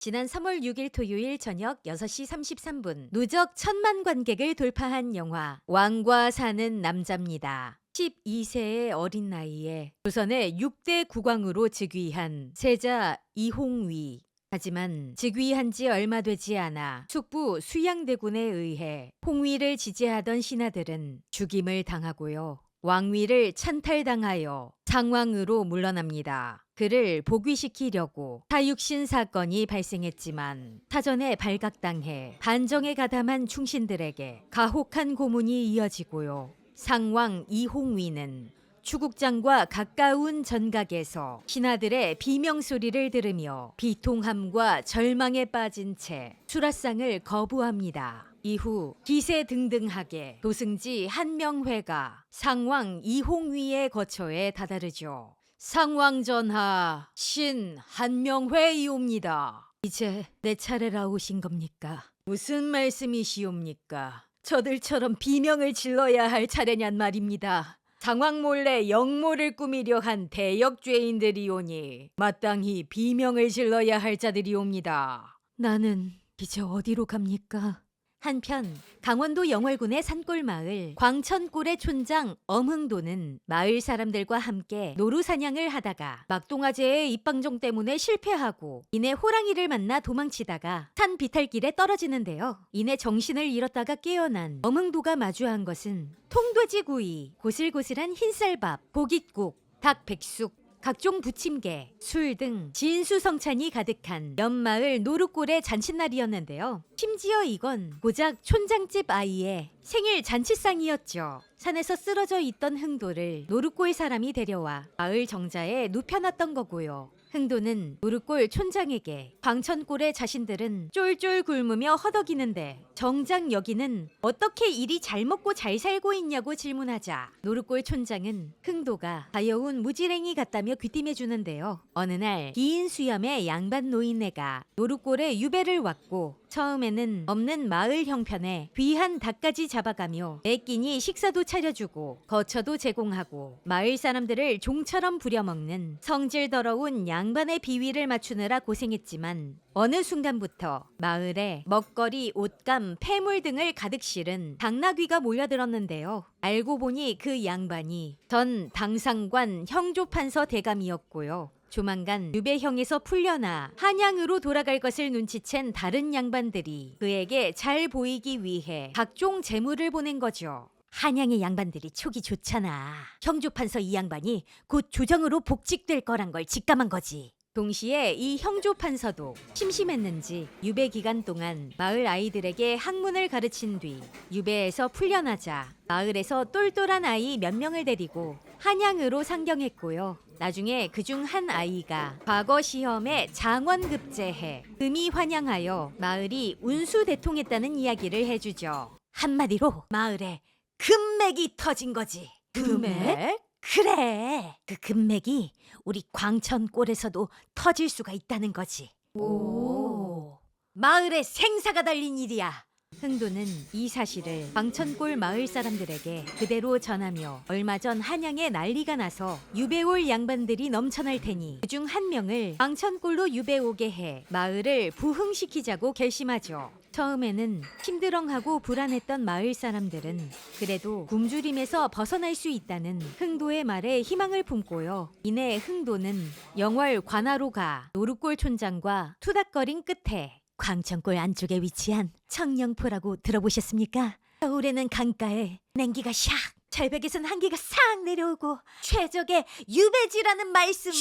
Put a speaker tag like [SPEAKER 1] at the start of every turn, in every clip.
[SPEAKER 1] 지난 3월 6일 토요일 저녁 6시 33분 누적 1,000만 관객을 돌파한 영화 왕과 사는 남자입니다. 12세의 어린 나이에 조선의 6대 국왕으로 즉위한 세자 이홍위. 하지만 즉위한 지 얼마 되지 않아 숙부 수양대군에 의해 홍위를 지지하던 신하들은 죽임을 당하고요. 왕위를 찬탈당하여 상왕으로 물러납니다. 그를 복위시키려고 사육신 사건이 발생했지만 사전에 발각당해 반정에 가담한 충신들에게 가혹한 고문이 이어지고요. 상왕 이홍위는 추국장과 가까운 전각에서 신하들의 비명소리를 들으며 비통함과 절망에 빠진 채 수라상을 거부합니다. 이후 기세등등하게 도승지 한명회가 상왕 이홍위의 거처에 다다르죠. 상왕전하, 신 한명회이옵니다. 이제 내 차례라 오신 겁니까? 무슨 말씀이시옵니까? 저들처럼 비명을 질러야 할 차례냔 말입니다. 상왕 몰래 역모를 꾸미려 한 대역죄인들이오니 마땅히 비명을 질러야 할 자들이옵니다. 나는 이제 어디로 갑니까? 한편 강원도 영월군의 산골마을 광천골의 촌장 엄흥도는 마을 사람들과 함께 노루 사냥을 하다가 막동아재의 입방정 때문에 실패하고 이내 호랑이를 만나 도망치다가 산 비탈길에 떨어지는데요. 이내 정신을 잃었다가 깨어난 엄흥도가 마주한 것은 통돼지구이, 고슬고슬한 흰쌀밥, 고깃국, 닭 백숙, 각종 부침개, 술 등 진수성찬이 가득한 옆마을 노루골의 잔칫날이었는데요. 심지어 이건 고작 촌장집 아이의 생일 잔치상이었죠. 산에서 쓰러져 있던 흥도를 노루골 사람이 데려와 마을 정자에 눕혀놨던 거고요. 흥도는 노루골 촌장에게 광천골의 자신들은 쫄쫄 굶으며 허덕이는데 정작 여기는 어떻게 이리 잘 먹고 잘 살고 있냐고 질문하자 노루골 촌장은 흥도가 가여운 무지랭이 같다며 귀띔해주는데요. 어느 날 긴 수염의 양반 노인네가 노루골에 유배를 왔고 처음에는 없는 마을 형편에 귀한 닭까지 잡아가며 매 끼니 식사도 차려주고 거처도 제공하고 마을 사람들을 종처럼 부려먹는 성질 더러운 양반의 비위를 맞추느라 고생했지만 어느 순간부터 마을에 먹거리, 옷감, 폐물 등을 가득 실은 당나귀가 몰려들었는데요. 알고 보니 그 양반이 전 당상관 형조판서 대감이었고요. 조만간 유배형에서 풀려나 한양으로 돌아갈 것을 눈치챈 다른 양반들이 그에게 잘 보이기 위해 각종 재물을 보낸 거죠. 한양의 양반들이 촉이 좋잖아. 형조판서 이 양반이 곧 조정으로 복직될 거란 걸 직감한 거지. 동시에 이 형조판서도 심심했는지 유배 기간 동안 마을 아이들에게 학문을 가르친 뒤 유배에서 풀려나자 마을에서 똘똘한 아이 몇 명을 데리고 한양으로 상경했고요. 나중에 그중 한 아이가 과거 시험에 장원급제해 금이 환영하여 마을이 운수대통했다는 이야기를 해주죠. 한마디로 마을에 금맥이 터진 거지. 금맥? 그래. 그 금맥이 우리 광천골에서도 터질 수가 있다는 거지. 오. 마을에 생사가 달린 일이야. 흥도는 이 사실을 광천골 마을 사람들에게 그대로 전하며 얼마 전 한양에 난리가 나서 유배 올 양반들이 넘쳐날 테니 그중 한 명을 광천골로 유배 오게 해 마을을 부흥시키자고 결심하죠. 처음에는 심드렁하고 불안했던 마을 사람들은 그래도 굶주림에서 벗어날 수 있다는 흥도의 말에 희망을 품고요. 이내 흥도는 영월 관하로 가 노루골 촌장과 투닥거린 끝에 광천골 안쪽에 위치한 청령포라고 들어보셨습니까? 겨울에는 강가에 냉기가 샥, 절벽에선 한기가 싹 내려오고 최적의 유배지라는 말씀.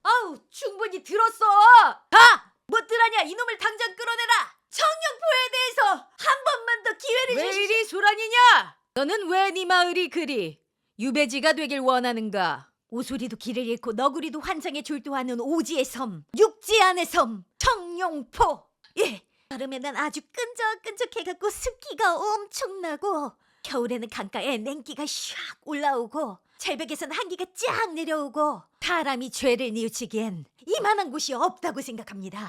[SPEAKER 1] 아우, 충분히 들었어. 가! 못 들었냐? 이놈을 당장 끌어내라. 청령포에 대해서 한 번만 더 기회를 주십시오. 왜 이리 소란이냐? 너는 왜 네 마을이 그리 유배지가 되길 원하는가? 오소리도 길을 잃고 너구리도 환장에 졸도하는 오지의 섬, 육지 안의 섬, 청령포. 예, 여름에는 아주 끈적끈적해갖고 습기가 엄청나고 겨울에는 강가에 냉기가 샥 올라오고 절벽에선 한기가 쫙 내려오고 사람이 죄를 뉘우치기엔 이만한 곳이 없다고 생각합니다.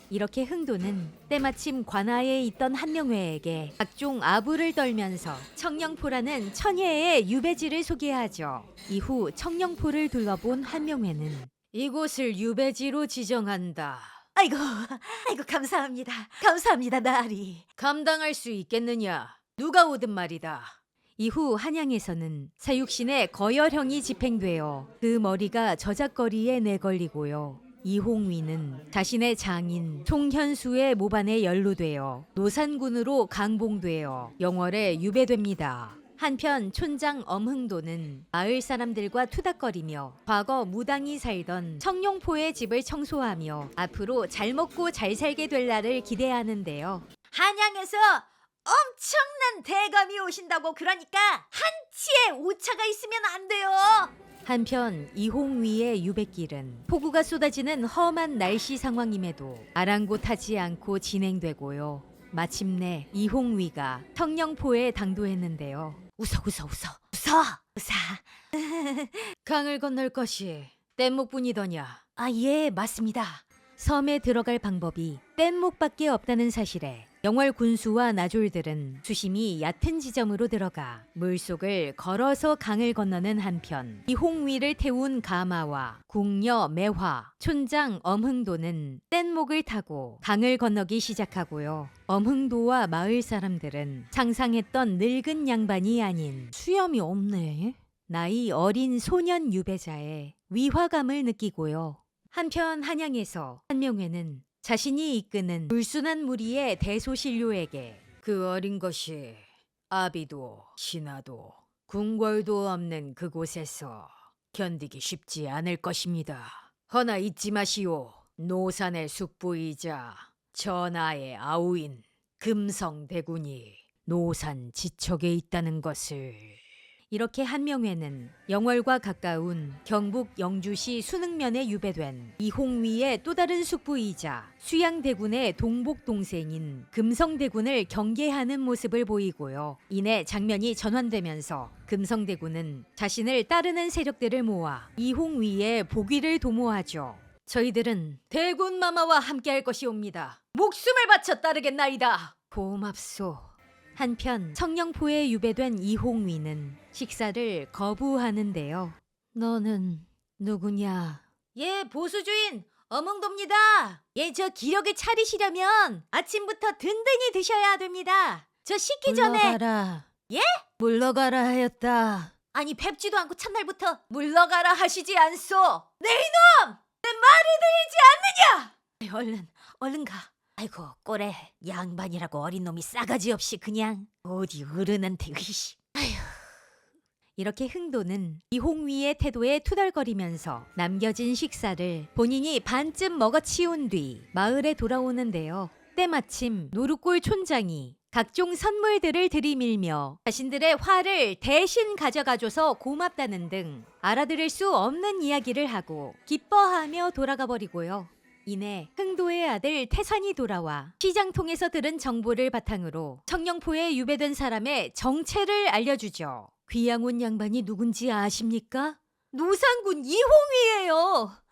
[SPEAKER 1] 이렇게 흥도는 때마침 관하에 있던 한명회에게 각종 아부를 떨면서 청령포라는 천혜의 유배지를 소개하죠. 이후 청령포를 둘러본 한명회는 이곳을 유배지로 지정한다. 아이고, 아이고 감사합니다. 감사합니다, 나으리. 감당할 수 있겠느냐? 누가 오든 말이다. 이후 한양에서는 사육신의 거열형이 집행되어 그 머리가 저작거리에 내걸리고요. 이홍위는 자신의 장인 송현수의 모반에 연루되어 노산군으로 강봉되어 영월에 유배됩니다. 한편 촌장 엄흥도는 마을 사람들과 투닥거리며 과거 무당이 살던 청룡포의 집을 청소하며 앞으로 잘 먹고 잘 살게 될 날을 기대하는데요. 한양에서 엄청난 대감이 오신다고 그러니까 한치의 오차가 있으면 안 돼요. 한편 이홍위의 유배길은 폭우가 쏟아지는 험한 날씨 상황임에도 아랑곳하지 않고 진행되고요. 마침내 이홍위가 청룡포에 당도했는데요. 웃어. 강을 건널 것이 뗏목뿐이더냐? 아, 예, 맞습니다. 섬에 들어갈 방법이 뗏목밖에 없다는 사실에 영월 군수와 나졸들은 수심이 얕은 지점으로 들어가 물속을 걸어서 강을 건너는 한편 이홍위를 태운 가마와 궁녀 매화, 촌장 엄흥도는 뗏목을 타고 강을 건너기 시작하고요. 엄흥도와 마을 사람들은 상상했던 늙은 양반이 아닌 수염이 없네. 나이 어린 소년 유배자의 위화감을 느끼고요. 한편 한양에서 한명회는 자신이 이끄는 불순한 무리의 대소신료에게 그 어린 것이 아비도 신하도 궁궐도 없는 그곳에서 견디기 쉽지 않을 것입니다. 허나 잊지 마시오. 노산의 숙부이자 전하의 아우인 금성대군이 노산 지척에 있다는 것을. 이렇게 한명회는 영월과 가까운 경북 영주시 순흥면에 유배된 이홍위의 또 다른 숙부이자 수양대군의 동복 동생인 금성대군을 경계하는 모습을 보이고요. 이내 장면이 전환되면서 금성대군은 자신을 따르는 세력들을 모아 이홍위의 복위를 도모하죠. 저희들은 대군마마와 함께할 것이옵니다. 목숨을 바쳐 따르겠나이다. 고맙소. 한편 청룡포에 유배된 이홍위는 식사를 거부하는데요. 너는 누구냐? 예, 보수주인 엄흥도입니다. 예, 저 기력을 차리시려면 아침부터 든든히 드셔야 됩니다. 저 씻기 전에. 물러가라. 예? 물러가라 하였다. 아니 뵙지도 않고 첫날부터 물러가라 하시지 않소. 네 이놈! 내 말이 들리지 않느냐? 얼른 가. 아이고 꼬레 양반이라고 어린 놈이 싸가지 없이 그냥 어디 어른한테 으이씨. 아휴. 이렇게 흥도는 이홍위의 태도에 투덜거리면서 남겨진 식사를 본인이 반쯤 먹어치운 뒤 마을에 돌아오는데요. 때마침 노루골 촌장이 각종 선물들을 들이밀며 자신들의 화를 대신 가져가줘서 고맙다는 등 알아들을 수 없는 이야기를 하고 기뻐하며 돌아가 버리고요. 이내 흥도의 아들 태산이 돌아와 시장통에서 들은 정보를 바탕으로 청룡포에 유배된 사람의 정체를 알려주죠. 귀양 온 양반이 누군지 아십니까? 노산군 이홍위예요.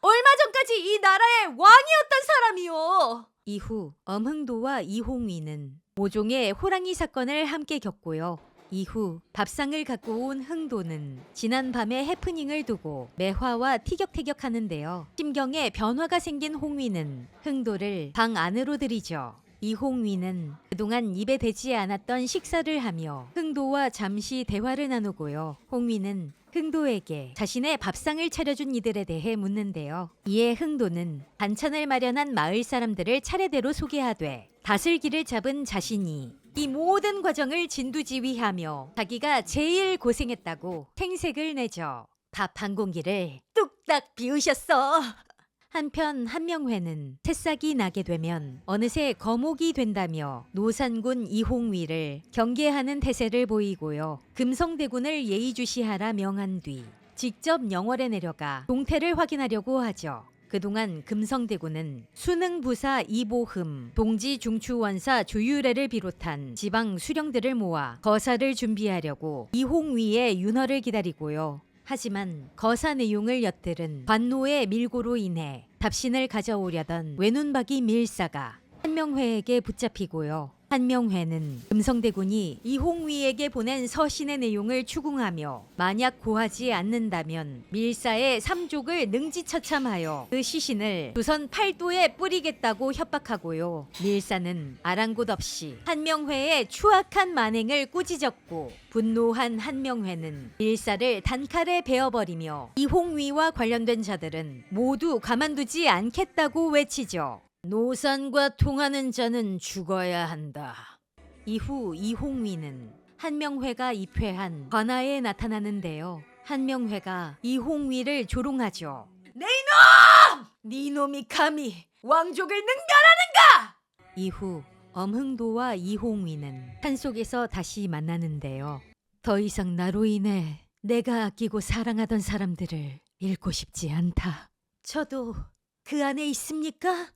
[SPEAKER 1] 얼마 전까지 이 나라의 왕이었던 사람이요. 이후 엄흥도와 이홍위는 모종의 호랑이 사건을 함께 겪고요. 이후 밥상을 갖고 온 흥도는 지난 밤의 해프닝을 두고 매화와 티격태격하는데요. 심경에 변화가 생긴 홍위는 흥도를 방 안으로 들이죠. 이홍위는 그동안 입에 대지 않았던 식사를 하며 흥도와 잠시 대화를 나누고요. 홍위는 흥도에게 자신의 밥상을 차려준 이들에 대해 묻는데요. 이에 흥도는 반찬을 마련한 마을 사람들을 차례대로 소개하되 다슬기를 잡은 자신이 이 모든 과정을 진두지휘하며 자기가 제일 고생했다고 생색을 내죠. 밥 한 공기를 뚝딱 비우셨어. 한편 한명회는 새싹이 나게 되면 어느새 거목이 된다며 노산군 이홍위를 경계하는 태세를 보이고요. 금성대군을 예의주시하라 명한 뒤 직접 영월에 내려가 동태를 확인하려고 하죠. 그동안 금성대군은 순흥부사 이보흠, 동지중추원사 조유래를 비롯한 지방 수령들을 모아 거사를 준비하려고 이홍위의 윤허를 기다리고요. 하지만 거사 내용을 엿들은 관노의 밀고로 인해 답신을 가져오려던 외눈박이 밀사가 한명회에게 붙잡히고요. 한명회는 금성대군이 이홍위에게 보낸 서신의 내용을 추궁하며 만약 고하지 않는다면 밀사의 삼족을 능지처참하여 그 시신을 조선 팔도에 뿌리겠다고 협박하고요. 밀사는 아랑곳 없이 한명회의 추악한 만행을 꾸짖었고 분노한 한명회는 밀사를 단칼에 베어버리며 이홍위와 관련된 자들은 모두 가만두지 않겠다고 외치죠. 노산과 통하는 자는 죽어야 한다. 이후 이홍위는 한명회가 입회한 관아에 나타나는데요. 한명회가 이홍위를 조롱하죠. 네 이놈! 네 놈이 감히 왕족을 능멸하는가! 이후 엄흥도와 이홍위는 산속에서 다시 만나는데요. 더 이상 나로 인해 내가 아끼고 사랑하던 사람들을 잃고 싶지 않다. 저도 그 안에 있습니까?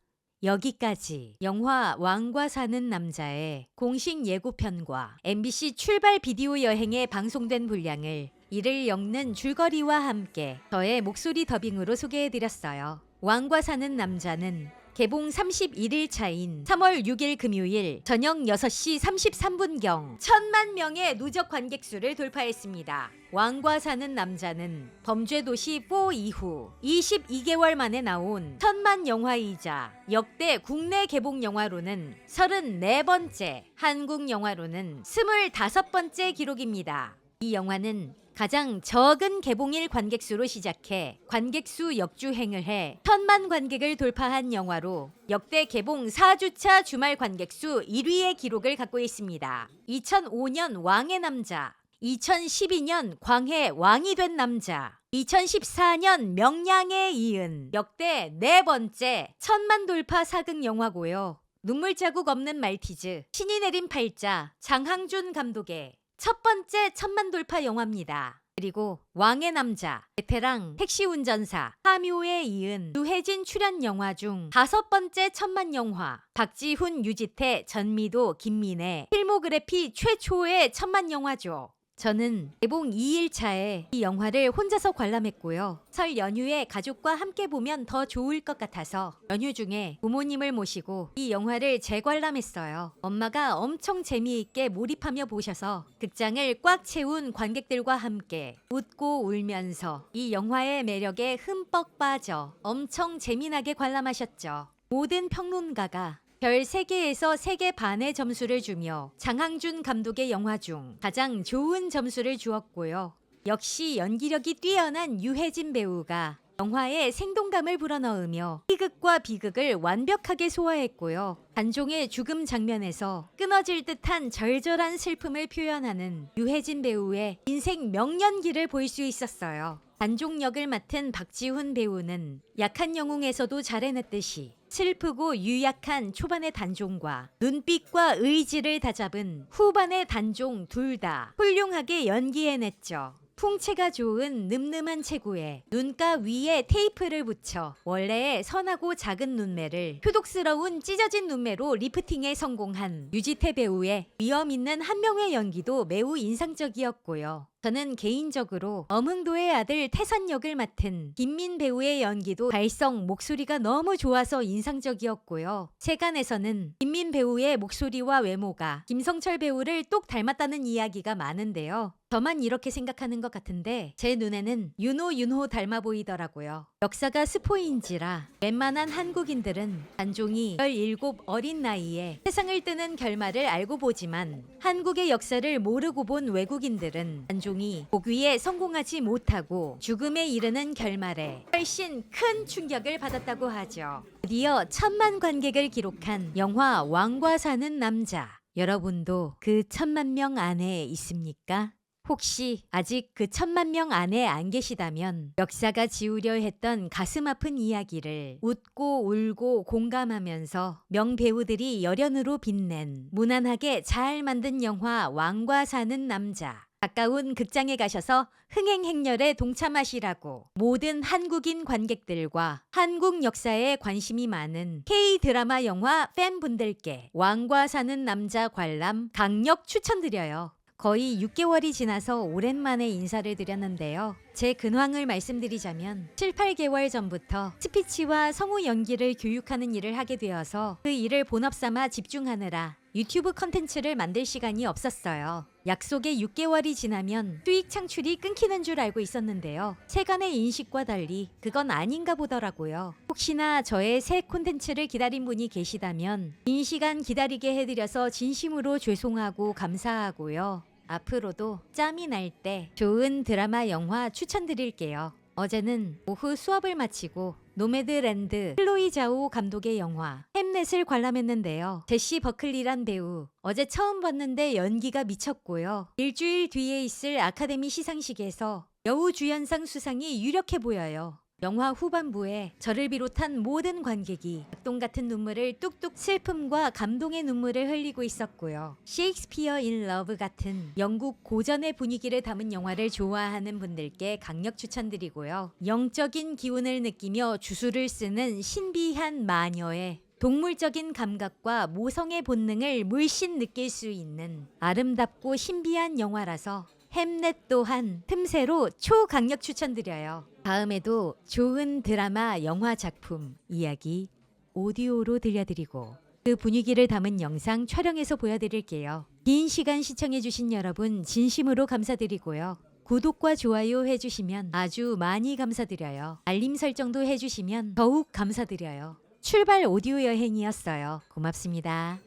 [SPEAKER 1] 여기까지 영화 왕과 사는 남자의 공식 예고편과 MBC 출발 비디오 여행에 방송된 분량을 이를 엮는 줄거리와 함께 저의 목소리 더빙으로 소개해드렸어요. 왕과 사는 남자는 개봉 31일 차인 3월 6일 금요일 저녁 6시 33분경 1000만 명의 누적 관객 수를 돌파했습니다. 왕과 사는 남자는 범죄도시 4 이후 22개월 만에 나온 1000만 영화이자 역대 국내 개봉 영화로는 34번째, 한국 영화로는 25번째 기록입니다. 이 영화는 가장 적은 개봉일 관객수로 시작해 관객수 역주행을 해 1000만 관객을 돌파한 영화로 역대 개봉 4주차 주말 관객수 1위의 기록을 갖고 있습니다. 2005년 왕의 남자, 2012년 광해 왕이 된 남자, 2014년 명량에 이은 역대 4번째 1000만 돌파 사극 영화고요. 눈물 자국 없는 말티즈, 신이 내린 팔자, 장항준 감독의 첫 번째 1000만 돌파 영화입니다. 그리고 왕의 남자, 베테랑 택시운전사, 하묘에 이은 유해진 출연 영화 중 5번째 1000만 영화, 박지훈, 유지태, 전미도, 김민혜, 필모그래피 최초의 1000만 영화죠. 저는 개봉 2일차에 이 영화를 혼자서 관람했고요. 설 연휴에 가족과 함께 보면 더 좋을 것 같아서 연휴 중에 부모님을 모시고 이 영화를 재관람했어요. 엄마가 엄청 재미있게 몰입하며 보셔서 극장을 꽉 채운 관객들과 함께 웃고 울면서 이 영화의 매력에 흠뻑 빠져 엄청 재미나게 관람하셨죠. 모든 평론가가 별 3개에서 3개 반의 점수를 주며 장항준 감독의 영화 중 가장 좋은 점수를 주었고요. 역시 연기력이 뛰어난 유해진 배우가 영화에 생동감을 불어넣으며 희극과 비극을 완벽하게 소화했고요. 단종의 죽음 장면에서 끊어질 듯한 절절한 슬픔을 표현하는 유해진 배우의 인생 명연기를 볼 수 있었어요. 단종 역을 맡은 박지훈 배우는 약한 영웅에서도 잘 해냈듯이 슬프고 유약한 초반의 단종과 눈빛과 의지를 다잡은 후반의 단종 둘 다 훌륭하게 연기해냈죠. 풍채가 좋은 늠름한 체구에 눈가 위에 테이프를 붙여 원래의 선하고 작은 눈매를 표독스러운 찢어진 눈매로 리프팅에 성공한 유지태 배우의 위험 있는 한명의 연기도 매우 인상적이었고요. 저는 개인적으로 엄흥도의 아들 태산 역을 맡은 김민 배우의 연기도 발성, 목소리가 너무 좋아서 인상적이었고요. 세간에서는 김민 배우의 목소리와 외모가 김성철 배우를 똑 닮았다는 이야기가 많은데요. 저만 이렇게 생각하는 것 같은데 제 눈에는 윤호 닮아 보이더라고요. 역사가 스포인지라 웬만한 한국인들은 단종이 17 어린 나이에 세상을 뜨는 결말을 알고 보지만 한국의 역사를 모르고 본 외국인들은 단종이 복위에 성공하지 못하고 죽음에 이르는 결말에 훨씬 큰 충격을 받았다고 하죠. 드디어 1000만 관객을 기록한 영화 왕과 사는 남자. 여러분도 그 1000만 명 안에 있습니까? 혹시 아직 그 1000만 명 안에 안 계시다면 역사가 지우려 했던 가슴 아픈 이야기를 웃고 울고 공감하면서 명배우들이 열연으로 빛낸 무난하게 잘 만든 영화 왕과 사는 남자. 가까운 극장에 가셔서 흥행행렬에 동참하시라고 모든 한국인 관객들과 한국 역사에 관심이 많은 K-드라마 영화 팬분들께 왕과 사는 남자 관람 강력 추천드려요. 거의 6개월이 지나서 오랜만에 인사를 드렸는데요. 제 근황을 말씀드리자면 7, 8개월 전부터 스피치와 성우 연기를 교육하는 일을 하게 되어서 그 일을 본업 삼아 집중하느라 유튜브 컨텐츠를 만들 시간이 없었어요. 약속의 6개월이 지나면 수익 창출이 끊기는 줄 알고 있었는데요. 세간의 인식과 달리 그건 아닌가 보더라고요. 혹시나 저의 새 콘텐츠를 기다린 분이 계시다면 긴 시간 기다리게 해드려서 진심으로 죄송하고 감사하고요. 앞으로도 짬이 날 때 좋은 드라마 영화 추천드릴게요. 어제는 오후 수업을 마치고 노매드랜드 클로이 자오 감독의 영화 햄넷을 관람했는데요. 제시 버클리란 배우 어제 처음 봤는데 연기가 미쳤고요. 일주일 뒤에 있을 아카데미 시상식에서 여우주연상 수상이 유력해 보여요. 영화 후반부에 저를 비롯한 모든 관객이 악동 같은 눈물을 뚝뚝 슬픔과 감동의 눈물을 흘리고 있었고요. 셰익스피어 인 러브 같은 영국 고전의 분위기를 담은 영화를 좋아하는 분들께 강력 추천드리고요. 영적인 기운을 느끼며 주술을 쓰는 신비한 마녀의 동물적인 감각과 모성의 본능을 물씬 느낄 수 있는 아름답고 신비한 영화라서 햄넷 또한 틈새로 초강력 추천드려요. 다음에도 좋은 드라마, 영화 작품, 이야기 오디오로 들려드리고 그 분위기를 담은 영상 촬영해서 보여드릴게요. 긴 시간 시청해주신 여러분 진심으로 감사드리고요. 구독과 좋아요 해주시면 아주 많이 감사드려요. 알림 설정도 해주시면 더욱 감사드려요. 출발 오디오 여행이었어요. 고맙습니다.